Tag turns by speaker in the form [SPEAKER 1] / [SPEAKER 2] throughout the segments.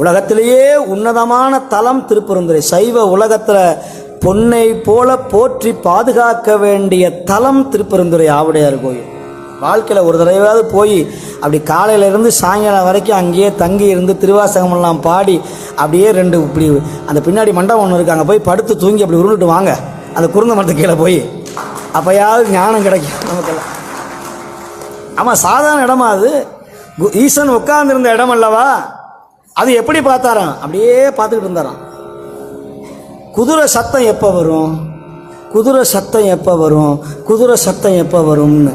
[SPEAKER 1] உலகத்திலேயே உன்னதமான தலம் திருப்பெருந்துறை. சைவ உலகத்தில் பொன்னை போல போற்றி பாதுகாக்க வேண்டிய தலம் திருப்பெருந்துறை ஆவுடையார் கோயில். வாழ்க்கையில் ஒரு தடவையாவது போய் அப்படி காலையிலேருந்து சாயங்காலம் வரைக்கும் அங்கேயே தங்கி இருந்து திருவாசகமெல்லாம் பாடி அப்படியே ரெண்டு இப்படி அந்த பின்னாடி மண்டபம் ஒன்று இருக்குது, அங்கே போய் படுத்து தூங்கி அப்படி உருண்டுட்டு வாங்க அந்த குருந்த மரத்து கீழே போய். அப்போயாவது ஞானம் கிடைக்கும் நமக்கெல்லாம். ஆமாம், சாதாரண இடமா அது? ஈசன் உட்கார்ந்துருந்த இடம் அல்லவா? அது எப்படி பார்த்தாராம்? அப்படியே பார்த்துக்கிட்டு இருந்தாராம். குதிரை சத்தம் எப்போ வரும், குதிரை சத்தம் எப்போ வரும், குதிரை சத்தம் எப்போ வரும்னு.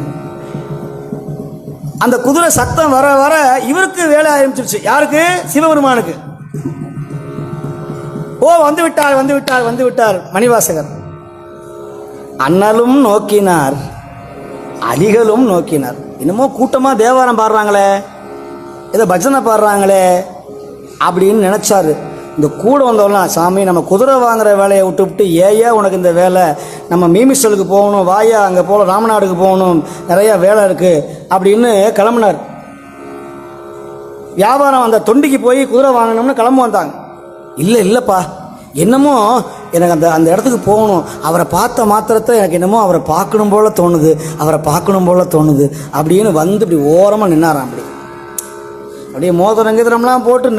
[SPEAKER 1] அந்த குதிரை சத்தம் வர வர இவருக்கு வேலை ஆரம்பிச்சிருச்சு. யாருக்கு? சிவபெருமானுக்கு. ஓ, வந்து விட்டார் வந்து விட்டார் வந்து விட்டார் மணிவாசகர். அண்ணலும் நோக்கினார், அலிகளும் நோக்கினார். இன்னமும் கூட்டமாக தேவாரம் பாடுறாங்களே, ஏதோ பஜனை பாடுறாங்களே அப்படின்னு நினச்சாரு. இந்த கூட வந்தவங்களாம், சாமி நம்ம குதிரை வாங்குற வேலையை விட்டு ஏயா உனக்கு இந்த வேலை, நம்ம மீமிஸ்டலுக்கு போகணும், வாயா அங்கே போல ராமநாடுக்கு போகணும், நிறையா வேலை இருக்குது அப்படின்னு கிளம்புனார். வியாபாரம் அந்த தொண்டிக்கு போய் குதிரை வாங்கணும்னு கிளம்பு வந்தாங்க. இல்லைப்பா, என்னமோ எனக்கு அந்த இடத்துக்கு போகணும், அவரை பார்த்த மாத்திரத்தை எனக்கு என்னமோ அவரை பார்க்கணும் போல தோணுது, அவரை பார்க்கணும் போல தோணுது அப்படின்னு வந்து இப்படி ஓரமாக நின்னாராம். அப்படியே மோதிரம் கிதிரம்லாம் போட்டு